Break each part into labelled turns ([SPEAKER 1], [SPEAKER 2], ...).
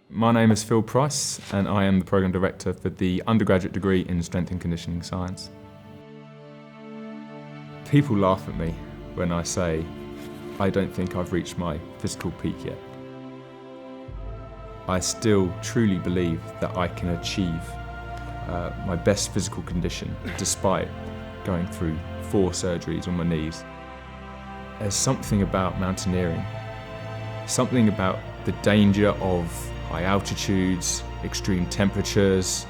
[SPEAKER 1] My name is Phil Price and I am the Programme Director for the undergraduate degree in Strength and Conditioning Science. People laugh at me when I say I don't think I've reached my physical peak yet. I still truly believe that I can achieve my best physical condition despite going through 4 surgeries on my knees. There's something about mountaineering, something about the danger of high altitudes, extreme temperatures.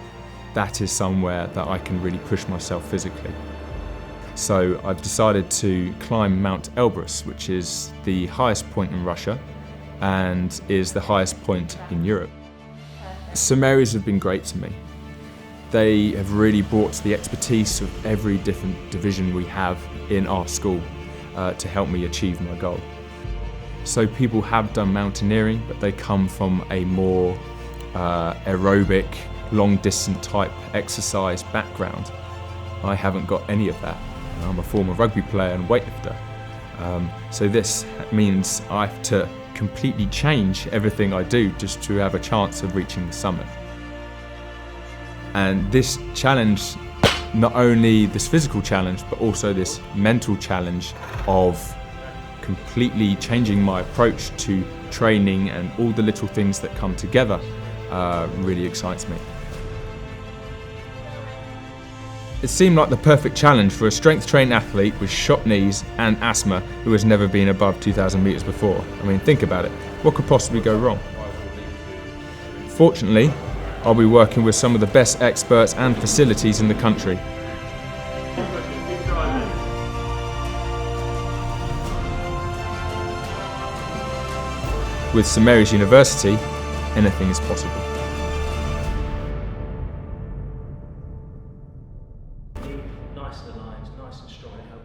[SPEAKER 1] That is somewhere that I can really push myself physically. So I've decided to climb Mount Elbrus, which is the highest point in Russia and is the highest point in Europe. Surgeries have been great to me. They have really brought the expertise of every different division we have in our school to help me achieve my goal. So people have done mountaineering, but they come from a more aerobic, long-distance type exercise background. I haven't got any of that. I'm a former rugby player and weightlifter. So this means I have to completely change everything I do just to have a chance of reaching the summit. And this challenge, not only this physical challenge, but also this mental challenge of completely changing my approach to training and all the little things that come together really excites me. It seemed like the perfect challenge for a strength-trained athlete with shot knees and asthma who has never been above 2,000 metres before. I mean, think about it. What could possibly go wrong? Fortunately, I'll be working with some of the best experts and facilities in the country. With Surgeries University, anything is possible.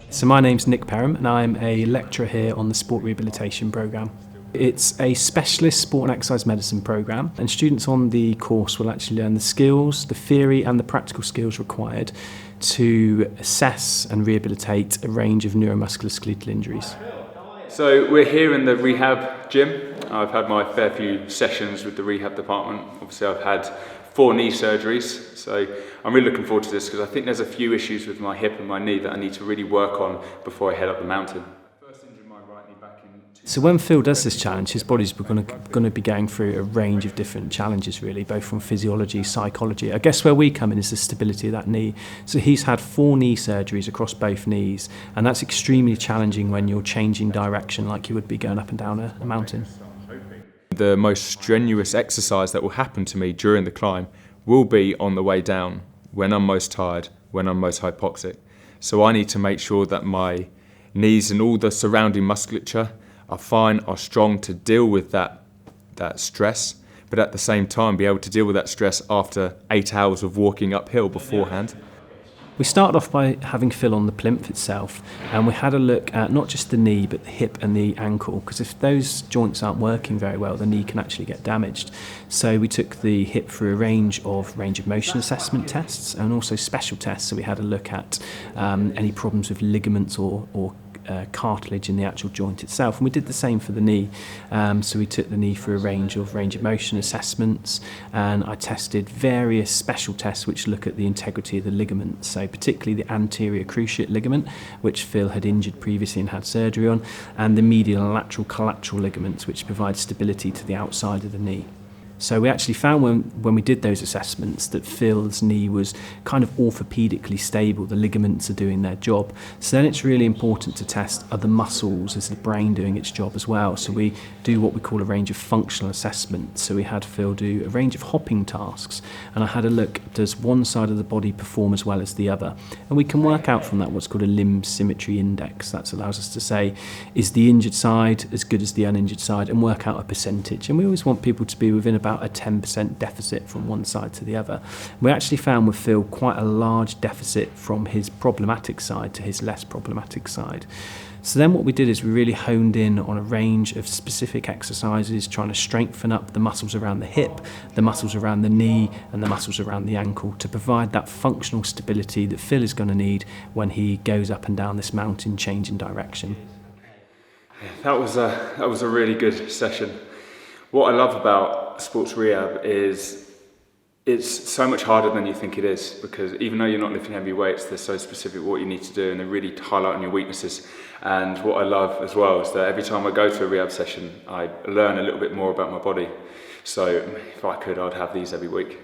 [SPEAKER 2] So my name's Nick Perham and I'm a lecturer here on the Sport Rehabilitation Programme. It's a specialist sport and exercise medicine programme, and students on the course will actually learn the skills, the theory and the practical skills required to assess and rehabilitate a range of neuromusculoskeletal injuries.
[SPEAKER 1] So we're here in the rehab gym. I've had my fair few sessions with the rehab department. Obviously I've had 4 knee surgeries, so I'm really looking forward to this because I think there's a few issues with my hip and my knee that I need to really work on before I head up the mountain.
[SPEAKER 2] So when Phil does this challenge, his body's going to be going through a range of different challenges really, both from physiology, psychology. I guess where we come in is the stability of that knee. So he's had 4 knee surgeries across both knees, and that's extremely challenging when you're changing direction like you would be going up and down a mountain.
[SPEAKER 1] The most strenuous exercise that will happen to me during the climb will be on the way down, when I'm most tired, when I'm most hypoxic. So I need to make sure that my knees and all the surrounding musculature are fine, are strong to deal with that stress, but at the same time be able to deal with that stress after 8 hours of walking uphill beforehand.
[SPEAKER 2] We started off by having Phil on the plinth itself, and we had a look at not just the knee but the hip and the ankle, because if those joints aren't working very well, the knee can actually get damaged. So we took the hip through a range of motion assessment tests and also special tests. So we had a look at any problems with ligaments or cartilage in the actual joint itself, and we did the same for the knee. So we took the knee through a range of motion assessments, and I tested various special tests which look at the integrity of the ligaments, so particularly the anterior cruciate ligament, which Phil had injured previously and had surgery on, and the medial and lateral collateral ligaments, which provide stability to the outside of the knee. So we actually found when we did those assessments that Phil's knee was kind of orthopedically stable, the ligaments are doing their job. So then it's really important to test, are the muscles, is the brain doing its job as well? So we do what we call a range of functional assessments. So we had Phil do a range of hopping tasks, and I had a look, does one side of the body perform as well as the other? And we can work out from that what's called a limb symmetry index. That allows us to say, is the injured side as good as the uninjured side, and work out a percentage. And we always want people to be within about a 10% deficit from one side to the other. We actually found with Phil quite a large deficit from his problematic side to his less problematic side. So then what we did is we really honed in on a range of specific exercises, trying to strengthen up the muscles around the hip, the muscles around the knee, and the muscles around the ankle to provide that functional stability that Phil is going to need when he goes up and down this mountain, changing direction.
[SPEAKER 1] That was a really good session. What I love about sports rehab is it's so much harder than you think it is, because even though you're not lifting heavy weights, they're so specific what you need to do, and they're really highlighting your weaknesses. And what I love as well is that every time I go to a rehab session, I learn a little bit more about my body. So if I could, I'd have these every week.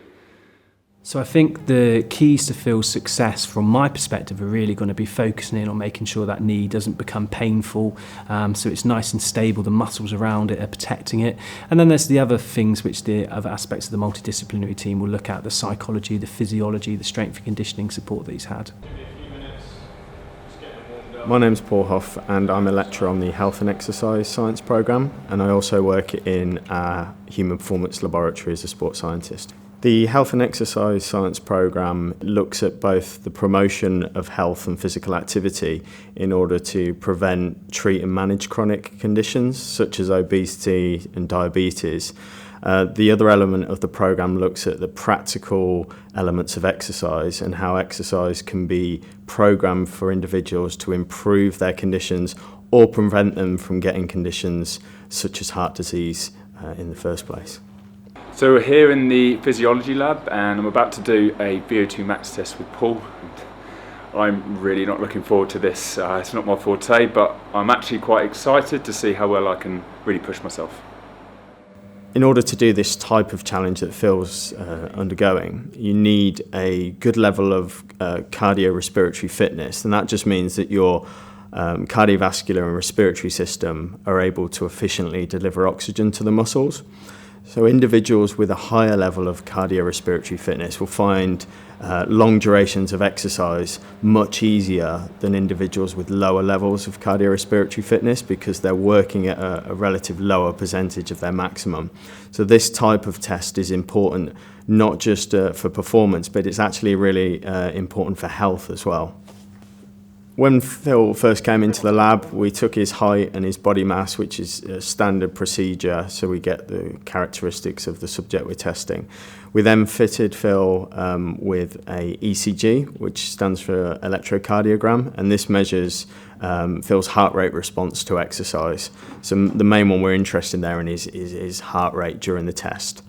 [SPEAKER 2] So I think the keys to Phil's success from my perspective are really going to be focusing in on making sure that knee doesn't become painful, so it's nice and stable, the muscles around it are protecting it. And then there's the other things which the other aspects of the multidisciplinary team will look at: the psychology, the physiology, the strength and conditioning support that he's had.
[SPEAKER 3] My name's Paul Hoff, and I'm a lecturer on the Health and Exercise Science programme, and I also work in our Human Performance Laboratory as a sports scientist. The Health and Exercise Science programme looks at both the promotion of health and physical activity in order to prevent, treat and manage chronic conditions such as obesity and diabetes. The other element of the programme looks at the practical elements of exercise and how exercise can be programmed for individuals to improve their conditions or prevent them from getting conditions such as heart disease in the first place.
[SPEAKER 1] So we're here in the physiology lab, and I'm about to do a VO2 max test with Paul. I'm really not looking forward to this. It's not my forte, but I'm actually quite excited to see how well I can really push myself.
[SPEAKER 3] In order to do this type of challenge that Phil's undergoing, you need a good level of cardiorespiratory fitness, and that just means that your cardiovascular and respiratory system are able to efficiently deliver oxygen to the muscles. So individuals with a higher level of cardiorespiratory fitness will find long durations of exercise much easier than individuals with lower levels of cardiorespiratory fitness, because they're working at a relative lower percentage of their maximum. So this type of test is important not just for performance, but it's actually really important for health as well. When Phil first came into the lab, we took his height and his body mass, which is a standard procedure, so we get the characteristics of the subject we're testing. We then fitted Phil with a ECG, which stands for electrocardiogram, and this measures Phil's heart rate response to exercise. So the main one we're interested in is heart rate during the test.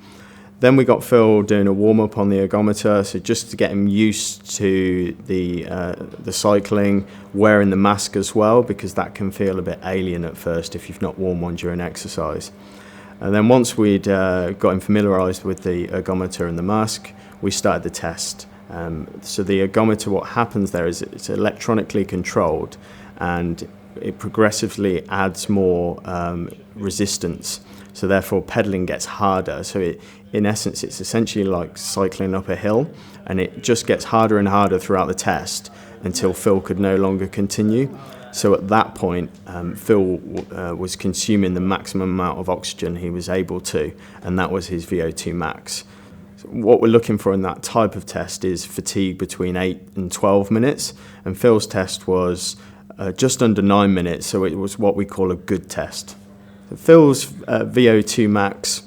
[SPEAKER 3] Then we got Phil doing a warm-up on the ergometer, so just to get him used to the cycling, wearing the mask as well, because that can feel a bit alien at first if you've not worn one during exercise. And then once we'd got him familiarised with the ergometer and the mask, we started the test. So the ergometer, what happens there is it's electronically controlled, and it progressively adds more resistance. So therefore pedalling gets harder. So in essence, it's essentially like cycling up a hill, and it just gets harder and harder throughout the test until Phil could no longer continue. So at that point, Phil was consuming the maximum amount of oxygen he was able to, and that was his VO2 max. So what we're looking for in that type of test is fatigue between 8 and 12 minutes, and Phil's test was just under 9 minutes, so it was what we call a good test. Phil's VO2 max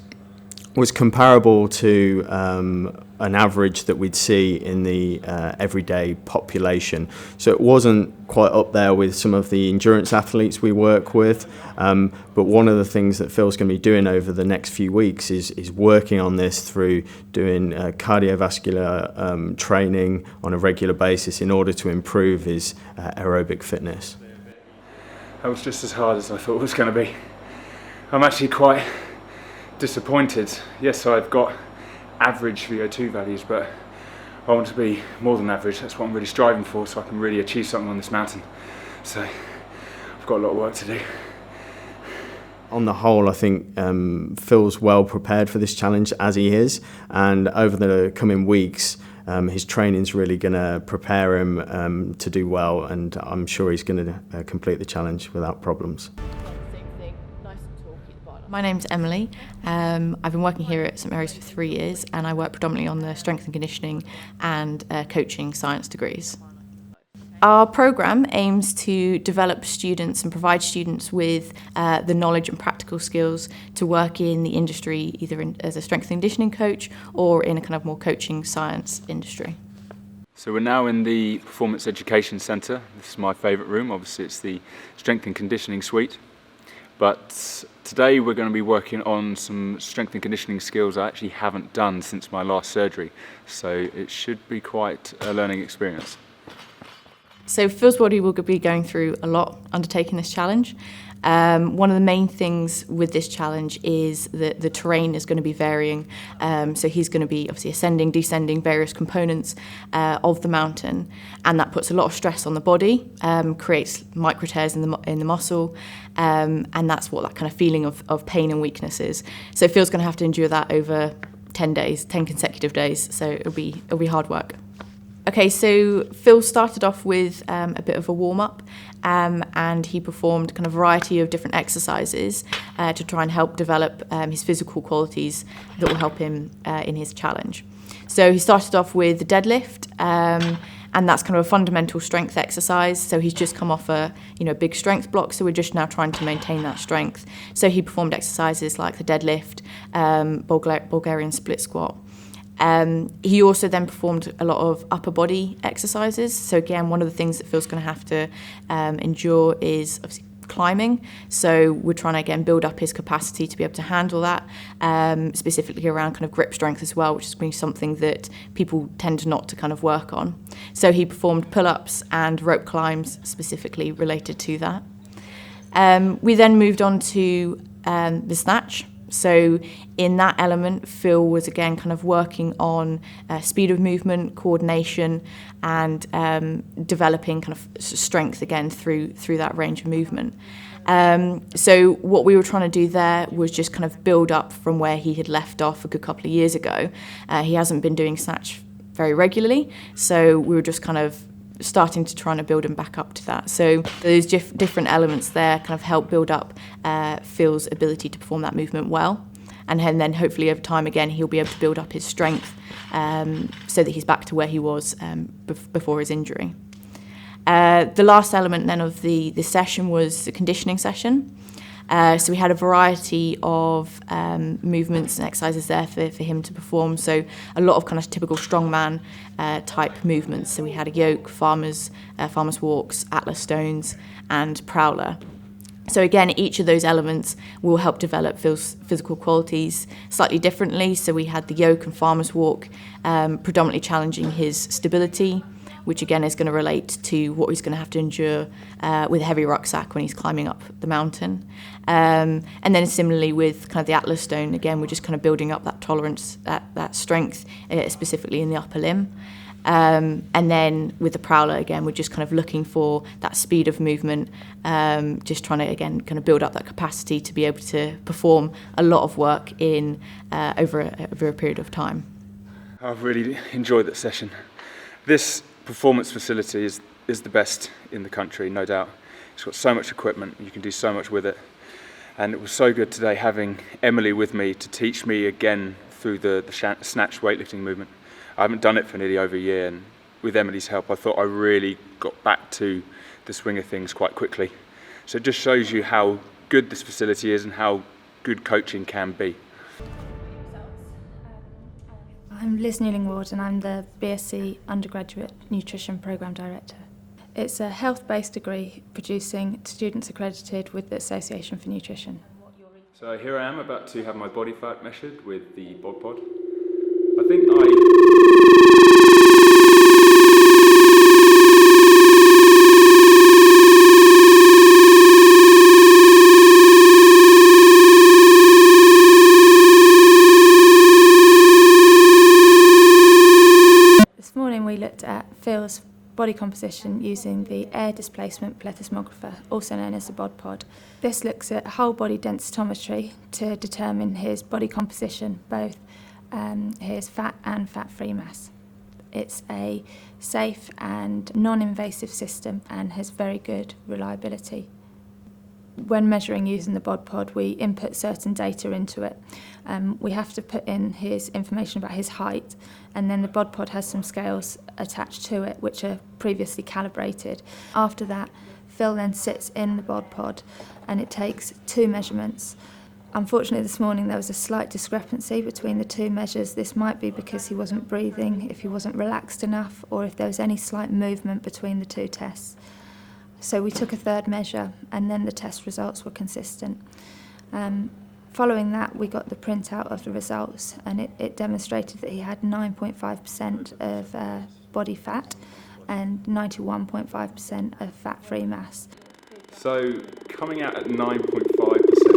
[SPEAKER 3] was comparable to an average that we'd see in the everyday population. So it wasn't quite up there with some of the endurance athletes we work with, but one of the things that Phil's going to be doing over the next few weeks is working on this through doing cardiovascular training on a regular basis in order to improve his aerobic fitness.
[SPEAKER 1] That was just as hard as I thought it was going to be. I'm actually quite disappointed. Yes, I've got average VO2 values, but I want to be more than average. That's what I'm really striving for, so I can really achieve something on this mountain. So I've got a lot of work to do.
[SPEAKER 3] On the whole, I think Phil's well prepared for this challenge, as he is, and over the coming weeks, his training's really going to prepare him to do well, and I'm sure he's going to complete the challenge without problems.
[SPEAKER 4] My name's Emily. I've been working here at St Mary's for 3 years, and I work predominantly on the strength and conditioning and coaching science degrees. Our programme aims to develop students and provide students with the knowledge and practical skills to work in the industry, either as a strength and conditioning coach or in a kind of more coaching science industry.
[SPEAKER 1] So we're now in the Performance Education Centre. This is my favourite room. Obviously it's the Strength and Conditioning Suite. But today we're going to be working on some strength and conditioning skills I actually haven't done since my last surgery, so it should be quite a learning experience.
[SPEAKER 4] So Phil's body will be going through a lot undertaking this challenge. One of the main things with this challenge is that the terrain is going to be varying. So he's going to be obviously ascending, descending various components of the mountain, and that puts a lot of stress on the body, creates micro tears in the muscle, and that's what that kind of feeling of pain and weakness is. So Phil's going to have to endure that over 10 days, 10 consecutive days. So it'll be hard work. Okay, so Phil started off with a bit of a warm-up, and he performed kind of a variety of different exercises to try and help develop his physical qualities that will help him in his challenge. So he started off with the deadlift, and that's kind of a fundamental strength exercise. So he's just come off a big strength block, so we're just now trying to maintain that strength. So he performed exercises like the deadlift, Bulgarian split squat. He also then performed a lot of upper body exercises. So again, one of the things that Phil's going to have to endure is obviously climbing. So we're trying to again build up his capacity to be able to handle that, specifically around kind of grip strength as well, which is going to be something that people tend not to kind of work on. So he performed pull-ups and rope climbs specifically related to that. We then moved on to the snatch. So in that element, Phil was again kind of working on speed of movement, coordination, and developing kind of strength again through that range of movement. So what we were trying to do there was just kind of build up from where he had left off a good couple of years ago. He hasn't been doing snatch very regularly, so we were just kind of starting to try and build him back up to that. So those different elements there kind of help build up Phil's ability to perform that movement well. And then hopefully over time again he'll be able to build up his strength so that he's back to where he was before his injury. The last element then of the session was the conditioning session. So we had a variety of movements and exercises there for him to perform. So a lot of kind of typical strongman type movements. So we had a yoke, farmer's walks, atlas stones, and prowler. So again, each of those elements will help develop Phil's physical qualities slightly differently. So we had the yoke and farmer's walk predominantly challenging his stability, which again is going to relate to what he's going to have to endure with a heavy rucksack when he's climbing up the mountain. And then similarly with kind of the atlas stone, again, we're just kind of building up that tolerance, that strength, specifically in the upper limb. And then with the prowler, again, we're just kind of looking for that speed of movement, just trying to, again, kind of build up that capacity to be able to perform a lot of work in over a period of time.
[SPEAKER 1] I've really enjoyed that session. This performance facility is the best in the country, no doubt. It's got so much equipment, you can do so much with it. And it was so good today having Emily with me to teach me again through the snatch weightlifting movement. I haven't done it for nearly over a year, and with Emily's help I thought I really got back to the swing of things quite quickly. So it just shows you how good this facility is and how good coaching can be.
[SPEAKER 5] I'm Liz Newlingward and I'm the BSc Undergraduate Nutrition Programme Director. It's a health-based degree producing students accredited with the Association for Nutrition.
[SPEAKER 1] So here I am about to have my body fat measured with the bod pod.
[SPEAKER 5] This morning we looked at Phil's body composition using the air displacement plethysmographer, also known as the bod pod. This looks at whole body densitometry to determine his body composition, both his fat and fat-free mass. It's a safe and non-invasive system and has very good reliability. When measuring using the bod pod, we input certain data into it. We have to put in his information about his height, and then the bod pod has some scales attached to it which are previously calibrated. After that, Phil then sits in the bod pod and it takes 2 measurements. Unfortunately, this morning there was a slight discrepancy between the 2 measures. This might be because he wasn't breathing, if he wasn't relaxed enough, or if there was any slight movement between the 2 tests. So we took a third measure, and then the test results were consistent. Following that, we got the printout of the results, and it demonstrated that he had 9.5% of body fat and 91.5% of fat-free mass.
[SPEAKER 1] So coming out at 9.5%.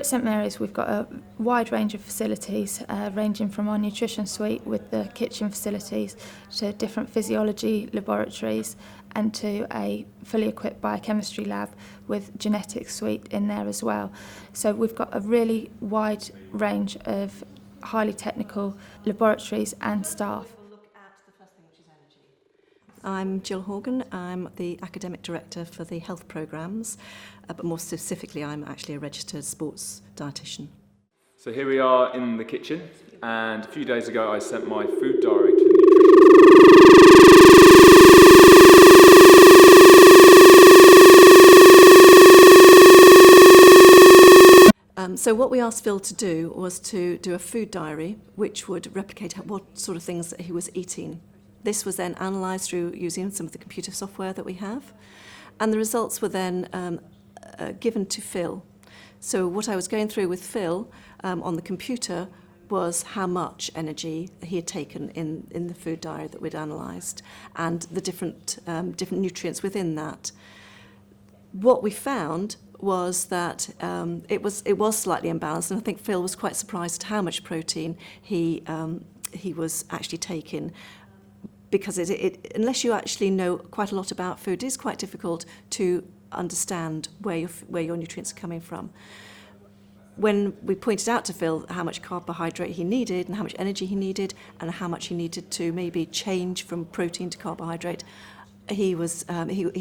[SPEAKER 5] St Mary's, we've got a wide range of facilities, ranging from our nutrition suite with the kitchen facilities to different physiology laboratories and to a fully equipped biochemistry lab with genetics suite in there as well. So we've got a really wide range of highly technical laboratories and staff.
[SPEAKER 6] I'm Jill Horgan. I'm the Academic Director for the Health Programmes, but more specifically I'm actually a registered sports dietitian.
[SPEAKER 1] So here we are in the kitchen, and a few days ago I sent my food diary to the nutrition.
[SPEAKER 6] So what we asked Phil to do was to do a food diary which would replicate what sort of things that he was eating. This was then analysed through using some of the computer software that we have, and the results were then given to Phil. So what I was going through with Phil on the computer was how much energy he had taken in the food diary that we'd analysed, and the different nutrients within that. What we found was that it was slightly imbalanced, and I think Phil was quite surprised at how much protein he was actually taking. Because unless you actually know quite a lot about food, it is quite difficult to understand where your nutrients are coming from. When we pointed out to Phil how much carbohydrate he needed and how much energy he needed and how much he needed to maybe change from protein to carbohydrate, he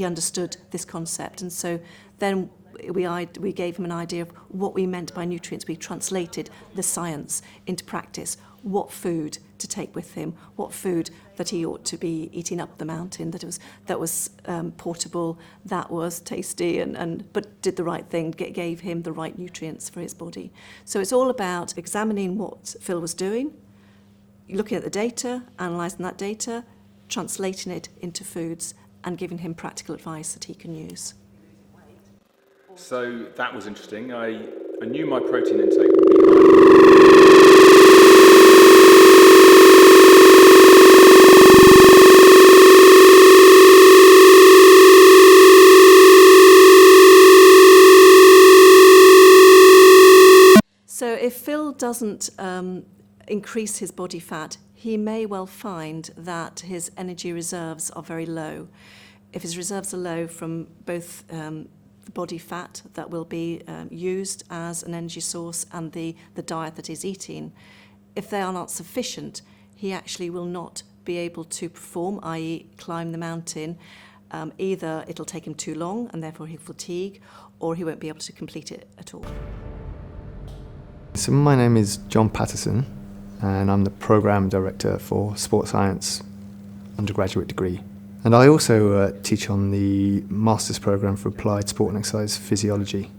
[SPEAKER 6] understood this concept, and so then we gave him an idea of what we meant by nutrients. We translated the science into practice. What food to take with him, what food that he ought to be eating up the mountain, that was portable, that was tasty, but did the right thing, gave him the right nutrients for his body. So it's all about examining what Phil was doing, looking at the data, analysing that data, translating it into foods, and giving him practical advice that he can use.
[SPEAKER 1] So that was interesting. I knew my protein intake would be high.
[SPEAKER 6] So if Phil doesn't increase his body fat, he may well find that his energy reserves are very low. If his reserves are low from both the body fat that will be used as an energy source and the diet that he's eating, if they are not sufficient, he actually will not be able to perform, i.e. climb the mountain. Either it'll take him too long and therefore he'll fatigue, or he won't be able to complete it at all.
[SPEAKER 3] So my name is John Patterson, and I'm the Programme Director for Sports Science undergraduate degree. And I also teach on the Master's Programme for Applied Sport and Exercise Physiology.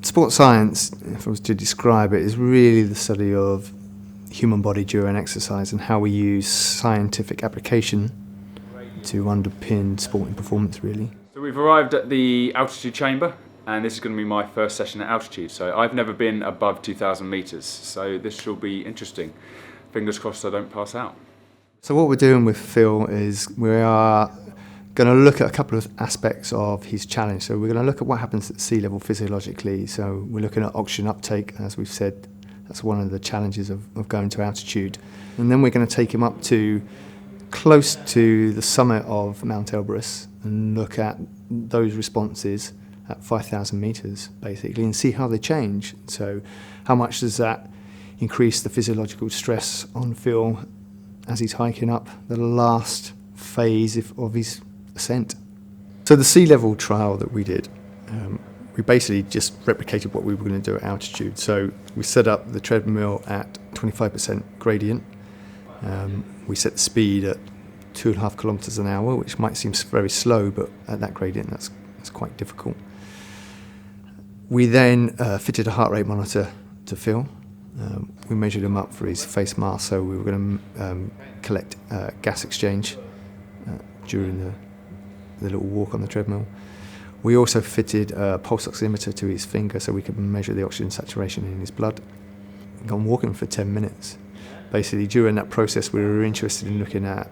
[SPEAKER 3] Sports science, if I was to describe it, is really the study of human body during exercise and how we use scientific application to underpin sporting performance, really.
[SPEAKER 1] So we've arrived at the altitude chamber, and this is going to be my first session at altitude. So I've never been above 2,000 metres, so this will be interesting. Fingers crossed I don't pass out.
[SPEAKER 3] So what we're doing with Phil is we are going to look at a couple of aspects of his challenge. So we're going to look at what happens at sea level physiologically. So we're looking at oxygen uptake, as we've said. That's one of the challenges of going to altitude. And then we're going to take him up to close to the summit of Mount Elbrus and look at those responses at 5,000 metres, basically, and see how they change. So how much does that increase the physiological stress on Phil as he's hiking up the last phase of his ascent? So the sea level trial that we did, we basically just replicated what we were going to do at altitude. So we set up the treadmill at 25% gradient. We set the speed at
[SPEAKER 7] 2.5 kilometres an hour, which might seem very slow, but at that gradient that's quite difficult. We then fitted a heart rate monitor to Phil. We measured him up for his face mask, so we were going to collect gas exchange during the little walk on the treadmill. We also fitted a pulse oximeter to his finger so we could measure the oxygen saturation in his blood. Gone walking for 10 minutes. Basically, during that process, we were interested in looking at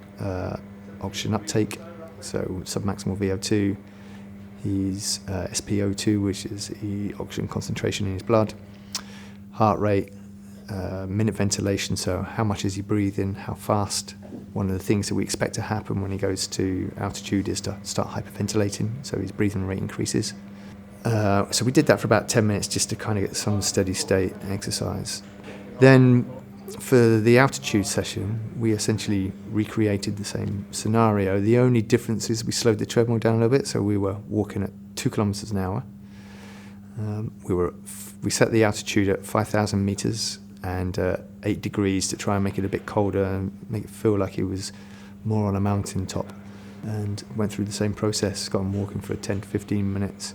[SPEAKER 7] oxygen uptake, so submaximal VO2, his SpO2, which is the oxygen concentration in his blood, heart rate, minute ventilation, so how much is he breathing, how fast. One of the things that we expect to happen when he goes to altitude is to start hyperventilating, so his breathing rate increases. So we did that for about 10 minutes just to kind of get some steady state exercise. Then for the altitude session, we essentially recreated the same scenario. The only difference is we slowed the treadmill down a little bit, so we were walking at 2 kilometres an hour. We set the altitude at 5,000 metres and 8 degrees to try and make it a bit colder and make it feel like it was more on a mountain top. And went through the same process, got him walking for 10 to 15 minutes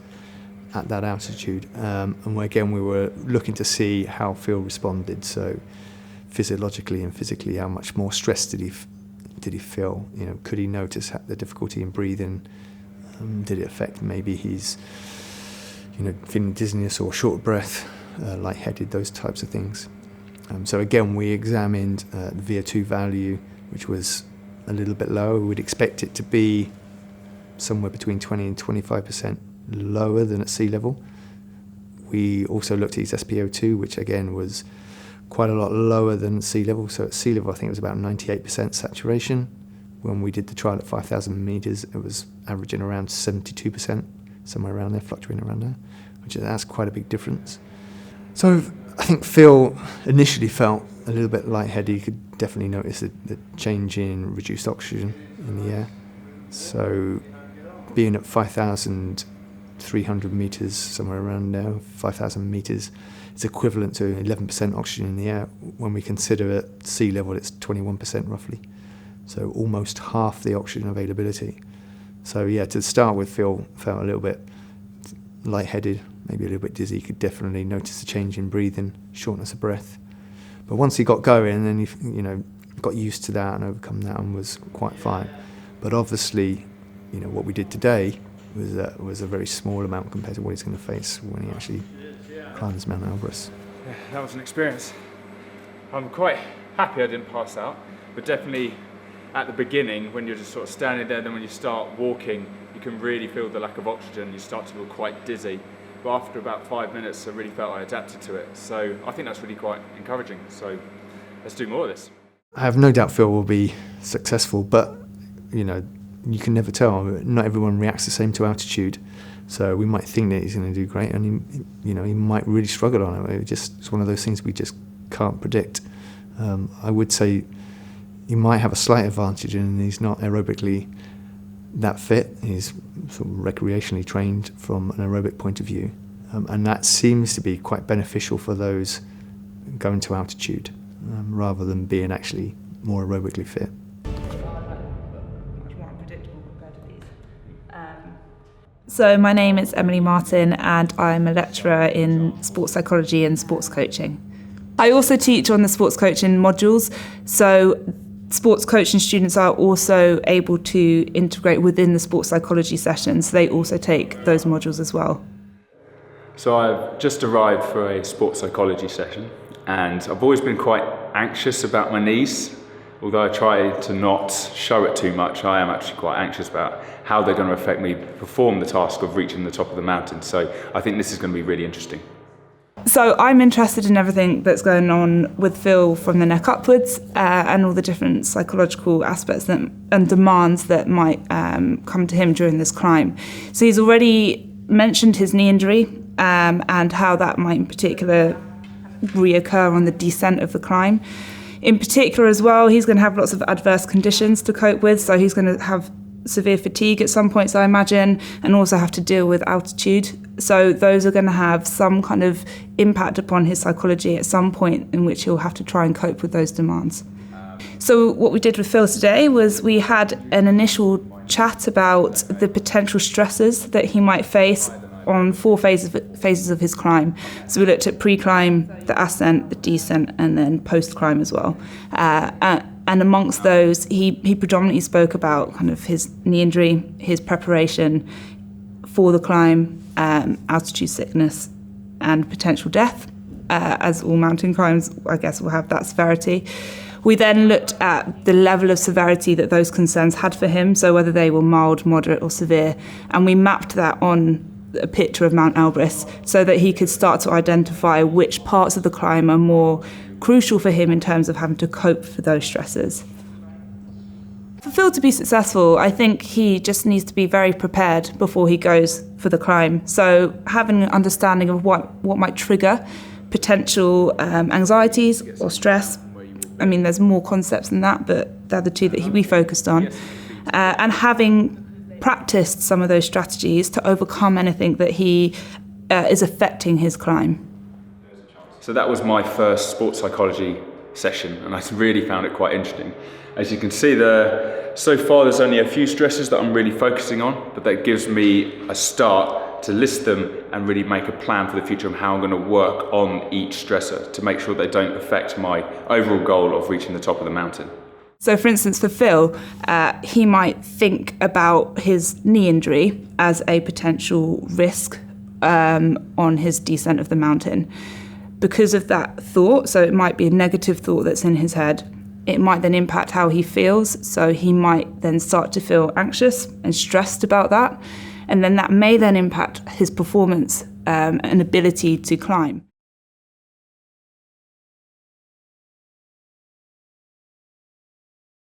[SPEAKER 7] at that altitude. And again, we were looking to see how Phil responded. So physiologically and physically, how much more stress did he feel? You know, could he notice the difficulty in breathing? Did it affect maybe his, feeling dizziness or short of breath, lightheaded, those types of things? So again, we examined the VO2 value, which was a little bit lower. We'd expect it to be somewhere between 20 and 25% lower than at sea level. We also looked at his SpO2, which again was quite a lot lower than sea level. So at sea level, I think it was about 98% saturation. When we did the trial at 5,000 metres, it was averaging around 72%, somewhere around there, fluctuating around there, that's quite a big difference. So I think Phil initially felt a little bit lightheaded. You could definitely notice the change in reduced oxygen in the air. So being at 5,300 metres, somewhere around there, 5,000 metres, it's equivalent to 11% oxygen in the air. When we consider at sea level, it's 21% roughly. So almost half the oxygen availability. So yeah, to start with, Phil felt a little bit lightheaded, maybe a little bit dizzy. You could definitely notice a change in breathing, shortness of breath. But once he got going, then he got used to that and overcome that and was quite fine. But obviously, what we did today was a very small amount compared to what he's going to face when he actually climbs Mount Elbrus.
[SPEAKER 1] Yeah, that was an experience. I'm quite happy I didn't pass out, but definitely at the beginning, when you're just sort of standing there, then when you start walking, you can really feel the lack of oxygen. You start to feel quite dizzy. But after about 5 minutes, I really felt I adapted to it. So I think that's really quite encouraging. So let's do more of this.
[SPEAKER 7] I have no doubt Phil will be successful, but, you can never tell. Not everyone reacts the same to altitude. So we might think that he's going to do great, and he might really struggle on it. It's one of those things we just can't predict. I would say he might have a slight advantage in he's not aerobically that fit. He's sort of recreationally trained from an aerobic point of view, and that seems to be quite beneficial for those going to altitude, rather than being actually more aerobically fit.
[SPEAKER 8] So my name is Emily Martin and I'm a lecturer in sports psychology and sports coaching. I also teach on the sports coaching modules, so sports coaching students are also able to integrate within the sports psychology sessions. They also take those modules as well.
[SPEAKER 1] So I've just arrived for a sports psychology session, and I've always been quite anxious about my knees. Although I try to not show it too much, I am actually quite anxious about how they're going to affect me perform the task of reaching the top of the mountain. So I think this is going to be really interesting.
[SPEAKER 8] So I'm interested in everything that's going on with Phil from the neck upwards, and all the different psychological aspects and demands that might come to him during this climb. So he's already mentioned his knee injury and how that might in particular reoccur on the descent of the climb. In particular as well, he's going to have lots of adverse conditions to cope with, so he's going to have severe fatigue at some points, I imagine, and also have to deal with altitude. So those are going to have some kind of impact upon his psychology at some point in which he'll have to try and cope with those demands. So what we did with Phil today was we had an initial chat about the potential stresses that he might face on 4 phases of his climb. So we looked at pre-climb, the ascent, the descent, and then post-climb as well. And amongst those, he predominantly spoke about kind of his knee injury, his preparation for the climb, altitude sickness, and potential death. As all mountain climbs, I guess, will have that severity. We then looked at the level of severity that those concerns had for him, so whether they were mild, moderate, or severe, and we mapped that on a picture of Mount Elbrus so that he could start to identify which parts of the climb are more crucial for him in terms of having to cope with those stresses. For Phil to be successful, I think he just needs to be very prepared before he goes for the climb. So having an understanding of what might trigger potential anxieties or stress. I mean, there's more concepts than that, but they're the 2 that we focused on. And having practiced some of those strategies to overcome anything that he is affecting his climb.
[SPEAKER 1] So that was my first sports psychology session, and I really found it quite interesting. As you can see there, so far there's only a few stresses that I'm really focusing on, but that gives me a start to list them and really make a plan for the future of how I'm going to work on each stressor to make sure they don't affect my overall goal of reaching the top of the mountain.
[SPEAKER 8] So for instance, for Phil, he might think about his knee injury as a potential risk on his descent of the mountain. Because of that thought, so it might be a negative thought that's in his head, it might then impact how he feels, so he might then start to feel anxious and stressed about that, and then that may then impact his performance and ability to climb.